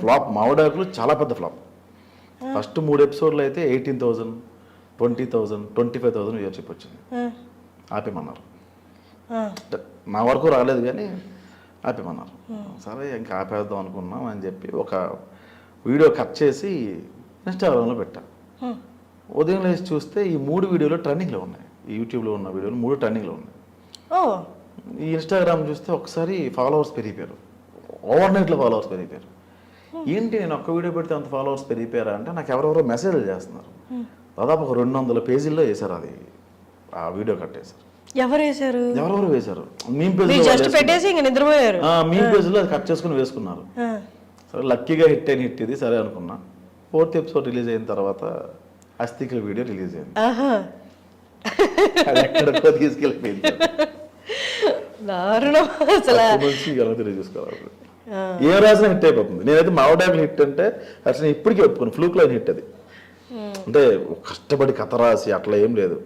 Flop. మామిడాకులు చాలా పెద్ద ఫ్లాప్. ఫస్ట్ 3 ఎపిసోడ్లు అయితే 18,000, 20,000, 25,000 వ్యూవర్షిప్ వచ్చింది. ఆపేమన్నారు. నా వరకు రాలేదు కానీ ఆపేమన్నారు. సరే ఇంకా ఆపేద్దాం అనుకున్నాం అని చెప్పి ఒక వీడియో కట్ చేసి ఇన్స్టాగ్రామ్లో పెట్టా. ఉదయం లేచి చూస్తే ఈ 3 వీడియోలు ట్రెండింగ్లో ఉన్నాయి. ఈ యూట్యూబ్లో ఉన్న వీడియోలు 3 ట్రెండింగ్లో ఉన్నాయి. ఈ ఇన్స్టాగ్రామ్ చూస్తే ఒకసారి ఫాలోవర్స్ పెరిగిపోయారు. ఓవర్ నైట్లో ఫాలోవర్స్ పెరిగిపోయారు. ఏంటి నేను ఒక్క వీడియో పెడితే అంత ఫాలోవర్స్ పెరిగిపోయారా అంటే నాకు ఎవరెవరో మెసేజ్లు చేస్తున్నారు. దాదాపు ఒక 200 పేజీల్లో వేశారు. అది ఆ వీడియో కట్టేశారు. ఎవరెవరు వేశారు. మీమ్ పేజ్లో అది కట్ చేసుకుని వేసుకున్నారు. సరే లక్కీగా హిట్ అయిన హిట్ ఇది సరే అనుకున్నా. 4th ఎపిసోడ్ రిలీజ్ అయిన తర్వాత అస్థికల వీడియో రిలీజ్ అయింది. అది ఎక్కడికో తీసుకెళ్ళిపోయింది. తెలియజేసుకోవాలి ఏ రాసిన హిట్ అయిపోతుంది. నేనైతే మామిడాకులు హిట్ అంటే అసలు ఇప్పటికీ ఒప్పుకోను. ఫ్లూక్ లైన్ హిట్ అది. అంటే కష్టపడి కథ రాసి అట్లా ఏం లేదు.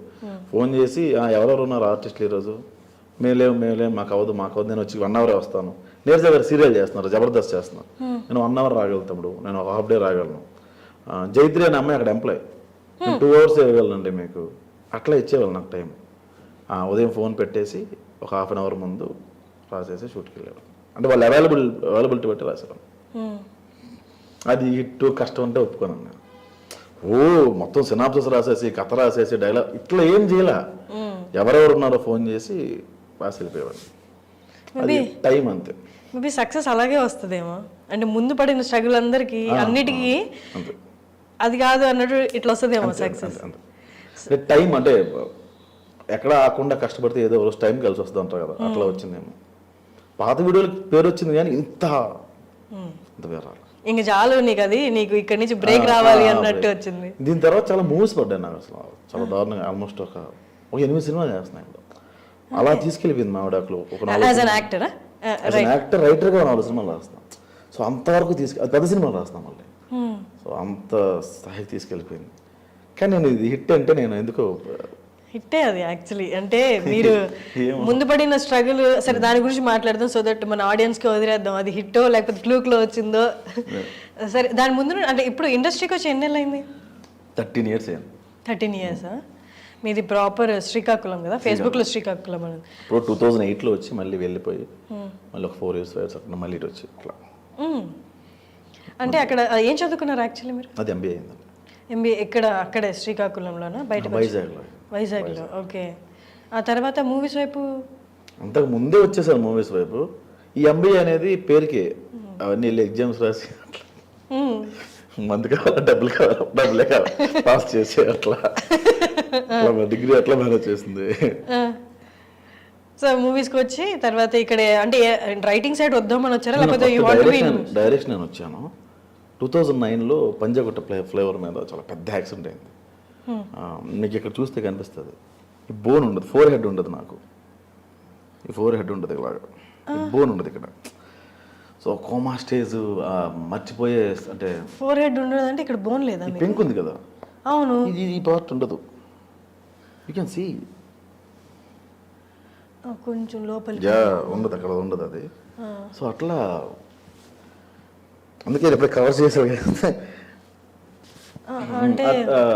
ఫోన్ చేసి ఎవరెవరు ఉన్నారు ఆర్టిస్టులు ఈరోజు, మేమేం మాకు అవ్వదు నేను వచ్చి 1 అవరే వస్తాను. నీరజ గారు సీరియల్ చేస్తున్నారు, జబర్దస్త్ చేస్తున్నారు, నేను 1 అవర్ రాగలను తమ్ముడు, నేను ఒక హాఫ్ డే రాగలను. జైత్రి అనే అమ్మాయి అక్కడ ఎంప్లాయ్, నేను 2 అవర్స్ ఇవ్వగలనండి మీకు. అట్లా ఇచ్చేవాళ్ళు నాకు టైం. ఉదయం ఫోన్ పెట్టేసి ఒక హాఫ్ అన్ అవర్ ముందు రాసేసి షూట్కి వెళ్ళారు. అంటే వాళ్ళు అవైలబిలిటీ బట్టి రాశారు. అది హిట్ కష్టం అంటే ఒప్పుకోను నేను. మొత్తం సినాప్సిస్ రాసేసి కథ రాసేసి డైలాగ్ ఇట్లా ఏం చేయాల. ఎవరెవరు ఉన్నారో ఫోన్ చేసి రాసి వెళ్ళిపోయేవాడు. అది టైం అంతే. మేబీ సక్సెస్ అలాగే వస్తుందేమో. అంటే ముందు పడిన స్ట్రగుల్ అందరికి అన్నిటికీ అది కాదు అన్నట్టు ఇట్లా వస్తుందేమో సక్సెస్. టైం అంటే ఎక్కడ ఆకుండా కష్టపడితే ఏదో రోజు టైం కలిసి వస్తుంది అంటారు కదా, అట్లా వచ్చిందేమో. పాత వీడియోలకి పేరు వచ్చింది కానీ ఇంత పేరు రాలేదు. ఇంక చాలు నీకు, అది నీకు ఇక్కడి నుంచి బ్రేక్ రావాలి అన్నట్టు వచ్చింది. దీని తర్వాత చాలా మూవీస్ పడ్డాయి నాకు. అసలు చాలా దారుణంగా ఆల్మోస్ట్ ఒక 8 సినిమాలు చేస్తున్నాయి. అలా తీసుకెళ్ళిపోయింది మామిడాకులు. ఒక యాక్టర్ రైటర్గా 4 సినిమాలు రాస్తున్నాం. సో అంతవరకు అది పెద్ద సినిమాలు రాస్తున్నాం మళ్ళీ. సో అంత స్థాయికి తీసుకెళ్ళిపోయింది. కానీ నేను ఇది హిట్ అంటే నేను ఎందుకో హిట్టే అది యాక్చువల్లీ. అంటే మీరు ముందు పడిన స్ట్రగుల్ సరే దాని గురించి మాట్లాడదాం, సో దట్ మన ఆడియన్స్కి వదిలేద్దాం అది హిట్టో లేకపోతే ఫ్లూక్లో వచ్చిందో. సరే దాని ముందు అంటే ఇప్పుడు ఇండస్ట్రీకి వచ్చి ఎన్ని నెలలు అయింది? 13 years అయింది. 13 years. మీది ప్రాపర్ శ్రీకాకుళం కదా, ఫేస్బుక్లో శ్రీకాకుళం అని. ఇప్పుడు 2008లో వచ్చి మళ్ళీ వెళ్ళిపోయి మళ్ళీ ఒక 4 years అట్లా మళ్ళీ ఇటు వచ్చి ఇట్లా. అంటే అక్కడ ఏం చదువుకున్నారు యాక్చువల్లీ మీరు? అది ఎంబీఏ అయింది. ఎంబీఏ ఎక్కడ? అక్కడే శ్రీకాకుళంలోనా? బయట వైజాగ్లో. ఓకే. ఆ తర్వాత మూవీస్ వైపు అంతకు ముందే వచ్చేసాను మూవీస్ వైపు. ఈ ఎంబీఏ అనేది పేరుకి, అవన్నీ వెళ్ళి ఎగ్జామ్స్ రాసి మందు కావాలా డబ్బులే కావాలి పాస్ చేసే అట్లా డిగ్రీ అట్లా మేనేజ్ చేసింది. సో మూవీస్కి వచ్చి తర్వాత ఇక్కడ అంటే రైటింగ్ సైడ్ వద్దామని వచ్చారా లేకపోతే డైరెక్షన్ నేను వచ్చాను. 2009లో పంజాగుట్ట ఫ్లేవర్ మీద చాలా పెద్ద యాక్సిడెంట్ అయింది. మీకు ఇక్కడ చూస్తే కనిపిస్తుంది. ఈ బోన్ ఉండదు, 4 head ఉండదు నాకు. ఈ 4 head ఉండదు ఇలాగా, బోన్ ఉండదు ఇక్కడ. సో కోమా స్టేజ్ మర్చిపోయే. అంటే 4 head ఉండదు అంటే ఇక్కడ బోన్ లేదా? పెంక్ ఉంది కదా. అవును. ఈ పార్ట్ ఉండదు. యూ కెన్ సీ కొంచెం లోపల ఉండదు, అక్కడ ఉండదు అది. సో అట్లా అందుకే ఎప్పుడు కవర్ చేసాడు.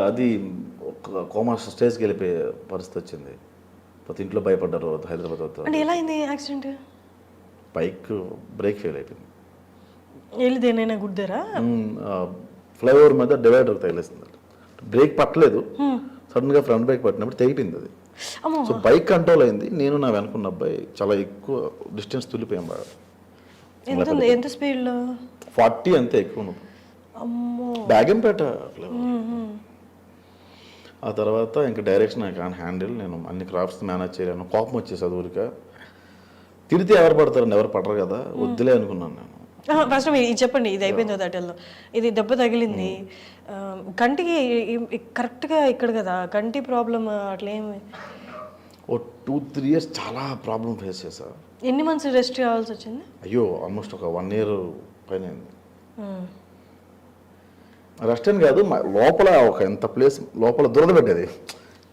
అది కోమా స్టేజ్కి వెళ్ళిపోయే పరిస్థితి వచ్చింది. ప్రతి ఇంట్లో భయపడ్డారు హైదరాబాద్. అంటే ఎలా అయింది యాక్సిడెంట్? బైక్ బ్రేక్ ఫెయిల్ అయిపోయింది. వెళ్ళిదేనైనా గుద్దారా? ఫ్లైఓవర్ మీద డివైడర్ తగిలేసింది. బ్రేక్ పట్టలేదు, సడన్గా ఫ్రంట్ బ్రేక్ పట్టినప్పుడు తెగిపోయింది అది. సో బైక్ కంట్రోల్ అయింది. నేను నా వెనుకున్న అబ్బాయి చాలా ఎక్కువ డిస్టెన్స్ తుల్లిపోయాం బాగా. ఎంత స్పీడ్లో? 40 అంతే, ఎక్కువ. బ్యాగంపేట ఫ్లైఓవర్. ఆ తర్వాత ఇంకా డైరెక్షన్ ఐ కాన్ హ్యాండిల్. నేను అన్ని క్రాఫ్ట్స్ మేనేజ్ చేయలేను. కోపం వచ్చేసి ఊరిక తిడితే ఎవరు పడతారండి, ఎవరు పడరు కదా, వద్దులే అనుకున్నాను నేను. ఫస్ట్ ఇది చెప్పండి, ఇది అయిపోయింది దాటల్లో. ఇది దెబ్బ తగిలింది కంటికి కరెక్ట్గా ఇక్కడ కదా, కంటి ప్రాబ్లం అట్లా ఏమి? ఓ 2-3 years చాలా ప్రాబ్లం ఫేస్ చేశా. ఎన్ని మంత్స్ రెస్ట్ కావాల్సి వచ్చింది? అయ్యో ఆల్మోస్ట్ ఒక 1 year పైన అయింది. రెస్ట్ అని కాదు, లోపల ఒక ఎంత ప్లేస్ లోపల దురద పెట్టేది.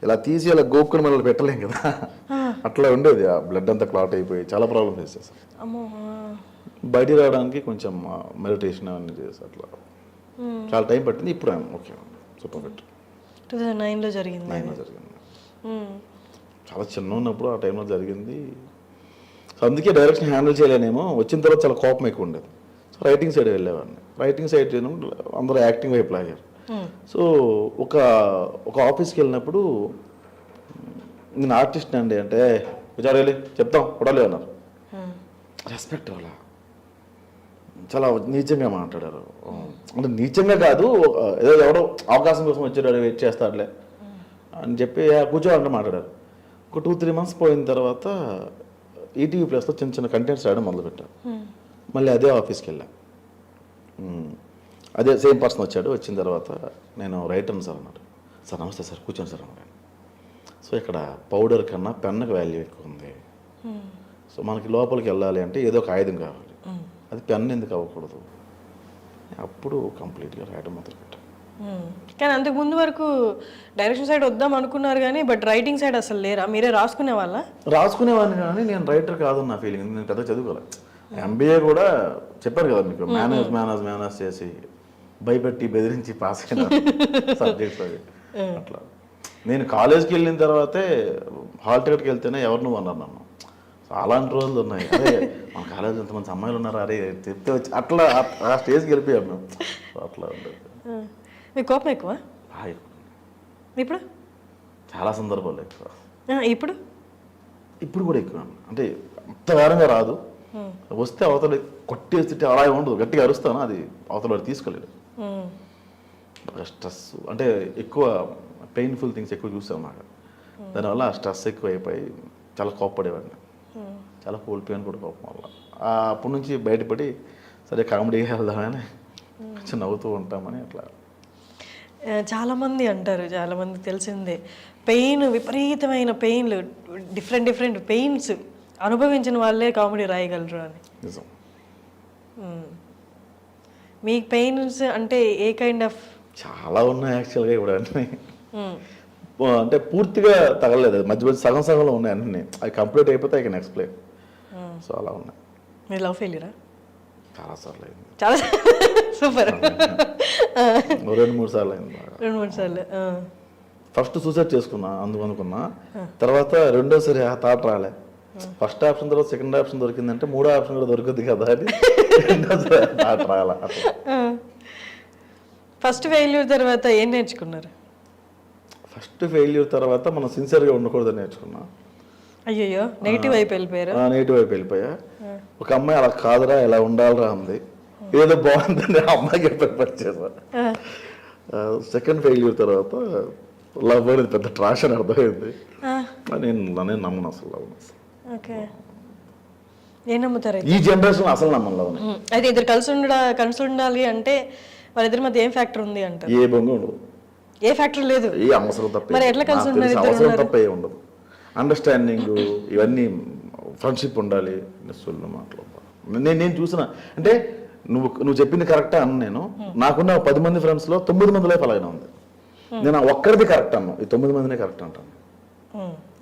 ఇలా తీసి ఇలా గోక్కుని మనల్ని పెట్టలేం కదా, అట్లా ఉండేది. ఆ బ్లడ్ అంతా క్లాట్ అయిపోయి చాలా ప్రాబ్లం ఫేస్ చేశాను. బయటికి రావడానికి కొంచెం మెడిటేషన్ అవన్నీ చేసి అట్లా చాలా టైం పట్టింది. ఇప్పుడు ఓకే సూపర్ బెటర్. 2009లో జరిగింది. 9లో జరిగింది. చాలా చిన్న ఉన్నప్పుడు ఆ టైంలో జరిగింది. సో అందుకే డైరెక్షన్ హ్యాండిల్ చేయలేనేమో. వచ్చిన తర్వాత చాలా కోపం ఎక్కువ ఉండేది. సో రైటింగ్ సైడ్ వెళ్ళేవాడిని. రైటింగ్ సైడ్ చేయడం అందరూ యాక్టింగ్ వైపు లాగారు. సో ఒక ఆఫీస్కి వెళ్ళినప్పుడు నేను ఆర్టిస్ట్ అండి అంటే విచారాలి చెప్తాం కొడాలి అన్నారు. రెస్పెక్ట్ వాళ్ళ చాలా నీచంగా మాట్లాడారు. అంటే నీచంగా కాదు, ఏదో ఎవడో అవకాశం కోసం వచ్చాడు వెయిట్ చేస్తాడులే అని చెప్పి కూర్చోవాలంటే మాట్లాడారు. ఒక 2-3 months పోయిన తర్వాత ఈటీవీ ప్లస్లో చిన్న చిన్న కంటెంట్స్ రాయడం మొదలుపెట్టాను. మళ్ళీ అదే ఆఫీస్కి వెళ్ళా. అదే సేమ్ పర్సన్ వచ్చాడు. వచ్చిన తర్వాత నేను రైటర్ని సార్ అన్నాడు. సార్ నమస్తే సార్ కూర్చోండి సార్ అన్నాడు. సో ఇక్కడ పౌడర్ కన్నా పెన్నుకి వాల్యూ ఎక్కువ ఉంది. సో మనకి లోపలికి వెళ్ళాలి అంటే ఏదో ఒక ఆయుధం కావాలి, అది పెన్ను ఎందుకు అవ్వకూడదు. అప్పుడు కంప్లీట్గా రాయడం మొదలుపెట్టాను. కానీ అంతకు ముందు వరకు డైరెక్షన్ సైడ్ వద్దాం అనుకున్నారు కానీ బట్ రైటింగ్ సైడ్ అసలు లేరా? మీరే రాసుకునే వాళ్ళ? రాసుకునేవాడిని కానీ నేను రైటర్ కాదు నా ఫీలింగ్. నేను పెద్ద చదువుకోవాలి. ఎంబీఏ కూడా చెప్పారు కదా మీకు, మేనేజ్ చేసి భయపెట్టి బెదిరించి పాస్ అయిన సబ్జెక్ట్స్ అవి. అట్లా నేను కాలేజ్కి వెళ్ళిన తర్వాతే హాల్ టికెట్కి వెళ్తేనే ఎవరు నువ్వు అన్నారు నన్ను. సో అలాంటి రోజులు ఉన్నాయి. అదే మన కాలేజ్ ఎంతమంది అమ్మాయిలు ఉన్నారు, అరే చెప్తే వచ్చి అట్లా ఆ స్టేజ్కి వెళ్ళిపోయాం మేము. సో అట్లా ఉండేది. మీకు కోపం ఎక్కువ? ఇప్పుడు చాలా సందర్భాలు ఎక్కువ. ఇప్పుడు కూడా ఎక్కువ. అంటే అంత వేరంగా రాదు. వస్తే అవతల కొట్టేస్తే అలా ఉండదు, గట్టిగా అరుస్తాను, అది అవతల తీసుకోలేదు. స్ట్రెస్ అంటే ఎక్కువ పెయిన్ఫుల్ థింగ్స్ ఎక్కువ చూసాను నాకు. దానివల్ల ఆ స్ట్రెస్ ఎక్కువ అయిపోయి చాలా కోప్పడేవాడిని. చాలా కోల్పోయాను కూడా కోపం వల్ల. అప్పటి నుంచి బయటపడి సరే కామెడీ వెళ్దామని కొంచెం నవ్వుతూ ఉంటామని అట్లా. చాలామంది అంటారు, చాలామంది తెలిసిందే, విపరీతమైన పెయిన్లు, డిఫరెంట్ పెయిన్స్ అనుభవించిన వాళ్ళే కామెడీ రాయగలరు అని. నిజం. మీ పెయిన్స్ అంటే ఏ కైండ్ ఆఫ్? చాలా ఉన్నాయి యాక్చువల్గా ఇప్పుడు అన్నీ. అంటే పూర్తిగా తగలలేదు, మధ్య సగం సగంలో ఉన్నాయి అన్నీ. అవి కంప్లీట్ అయిపోతే ఐ కెన్ ఎక్స్ప్లెయిన్. సో అలా ఉన్నాయి. మీరు లవ్ ఫెయిల్యూరా? చాలాసార్లు అయింది. చాలా సూపర్. 2-3 సార్లు అయింది. 2-3 సార్లు. ఫస్ట్ సూసైడ్ చేసుకున్నా అనుకున్నా. తర్వాత రెండోసారి ఆ థాట్ రాలే. ఫస్ట్ ఆప్షన్ తర్వాత సెకండ్ ఆప్షన్ దొరికిందంటే మూడో ఆప్షన్ కూడా దొరుకుద్ది కదా అని రెండోసారి థాట్ రాలే. ఫస్ట్ ఫెయిల్యూర్ తర్వాత ఏం నేర్చుకున్నారు? ఫస్ట్ ఫెయిల్యూర్ తర్వాత మనం సిన్సియర్గా ఉండకూడదని నేర్చుకున్నా. అయ్యో, నెగిటివ్ వైపు వెళ్ళిపోయారు? నెగిటివ్ వైపు వెళ్ళిపోయా. ఒక అమ్మాయి అలా కాదురా ఇలా ఉండాలిరా అంది, ఏదో బాగుందని ఆ అమ్మాయికి ప్రిపేర్ చేశా. సెకండ్ ఫెయిల్యూర్ తర్వాత లవ్ అనేది పెద్ద ట్రాష్ అని అర్థమైంది. నేను నమ్మను అసలు లవ్. ఏం నమ్ముతారు ఈ జనరేషన్? అసలు నమ్మను లవ్. అయితే ఇద్దరు కలిసి ఉండాలి అంటే వాళ్ళిద్దరి మధ్య ఏం ఫ్యాక్టర్ ఉంది అంటే? ఏ బొంగు ఉండదు, ఏ ఫ్యాక్టర్ లేదు, ఏ అవసరం తప్ప. మరి ఎట్లా కలిసి ఉన్నారు? అవసరం తప్ప ఏ ఉండదు. అండర్స్టాండింగ్ ఇవన్నీ ఫ్రెండ్షిప్ ఉండాలి. నేను చూసిన అంటే నువ్వు చెప్పింది కరెక్టా అన్న. నేను నాకున్న 10 మంది ఫ్రెండ్స్లో 9 మంది లైఫ్ అలాగే ఉంది. నేను ఒక్కరిది కరెక్ట్ అన్నాను, ఈ 9 మందినే కరెక్ట్ అంటాను.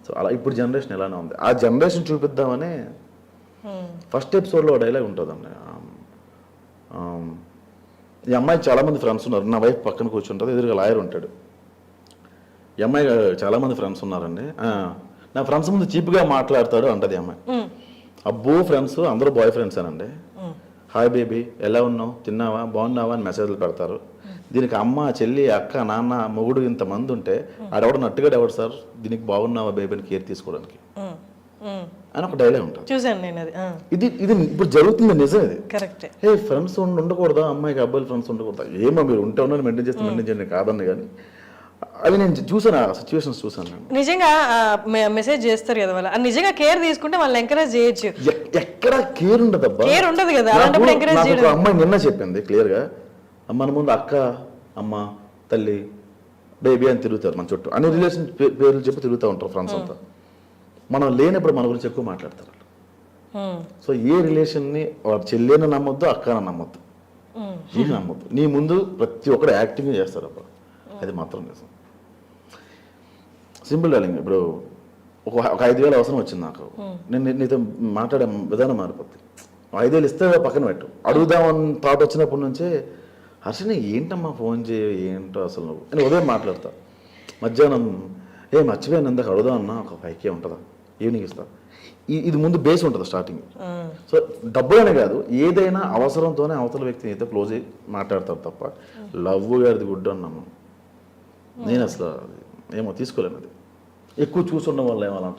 సో అలా ఇప్పుడు జనరేషన్ ఎలానే ఉంది. ఆ జనరేషన్ చూపిద్దామని ఫస్ట్ ఎపిసోడ్లో డైలాగ్ ఉంటుందండి. ఈ అమ్మాయి చాలామంది ఫ్రెండ్స్ ఉన్నారు, నా వైఫ్ పక్కన కూర్చుంటుంది, ఎదురుగా లాయర్ ఉంటాడు. ఈ అమ్మాయి చాలామంది ఫ్రెండ్స్ ఉన్నారండి, నా ఫ్రెండ్స్ ముందు చీప్గా మాట్లాడతాడు అంటది అమ్మాయి. అబ్బో ఫ్రెండ్స్ అందరూ బాయ్ ఫ్రెండ్స్ అనండి. హాయ్ బేబీ ఎలా ఉన్నావు, తిన్నావా, బాగున్నావా అని మెసేజ్లు పెడతారు. దీనికి అమ్మ, చెల్లి, అక్క, నాన్న, మొగుడు ఇంతమంది ఉంటే ఆడెవడు నట్టుగా ఎవడు సార్ దీనికి బాగున్నావా బేబీని కేర్ తీసుకోవడానికి అని ఒక డైలాగ్ ఉంటుంది. చూసాను నేను అది. ఇది ఇప్పుడు జరుగుతుంది, నిజం ఇది. కరెక్ట్. ఏ ఫ్రెండ్స్ ఉండకూడదా, అమ్మాయికి అబ్బాయిలు ఫ్రెండ్స్ ఉండకూడదా? ఏమో మీరు ఉంటే ఉన్నారు, మెయింటైన్ చేయండి కాదండి. కానీ అవి నేను చూసాను, ఆ సిచ్యువేషన్స్ చూసాను నేను. నిజంగా మెసేజ్ చేస్తారు కదా వాళ్ళు, నిజంగా కేర్ తీసుకుంటే వాళ్ళు ఎంకరేజ్ చేయొచ్చు. ఎక్కడ కేర్ ఉండదు అబ్బా, కేర్ ఉండదు కదా. అలాంటప్పుడు ఎంకరేజ్ చేయడం. అమ్మాయి నిన్న చెప్పింది క్లియర్గా, మన ముందు అక్క, అమ్మ, తల్లి, బేబీ అని తిరుగుతారు మన చుట్టూ, అన్ని రిలేషన్ పేర్లు చెప్పి తిరుగుతూ ఉంటారు ఫ్రెండ్స్ అంతా. మనం లేనప్పుడు మన గురించి ఎక్కువ మాట్లాడతారు. సో ఏ రిలేషన్ని చెల్లెని నమ్మొద్దు, అక్కని నమ్మొద్దు, ఏమి నమ్మొద్దు. నీ ముందు ప్రతి ఒక్కరు యాక్టింగ్ చేస్తారు అబ్బా, అది మాత్రం నిజం. సింపుల్ డార్లింగ్, ఇప్పుడు ఒక 5,000 అవసరం వచ్చింది నాకు, నేను నీతో మాట్లాడే విధానం మారిపోద్ది. 5,000 ఇస్తే పక్కన పెట్టు, అడుగుదామని థాట్ వచ్చినప్పటి నుంచే హర్షని ఏంటమ్మా ఫోన్ చేయ ఏంటో అసలు నువ్వు నేను ఉదయం మాట్లాడతా, మధ్యాహ్నం మర్చిపోయాను ఇందాక అడుగుదాం అన్నా ఒక 5K ఉంటుందా, ఈవినింగ్ ఇస్తా. ఇది ముందు బేస్ ఉంటుంది స్టార్టింగ్. సో డబ్బులనే కాదు, ఏదైనా అవసరంతోనే అవతల వ్యక్తిని అయితే క్లోజ్ అయ్యి మాట్లాడతారు తప్ప లవ్ గారిది గుడ్ అన్నాము నేను అసలు ఏమో తీసుకోలేను. అది ఎక్కువ చూసుండడం వల్ల ఏమో అలా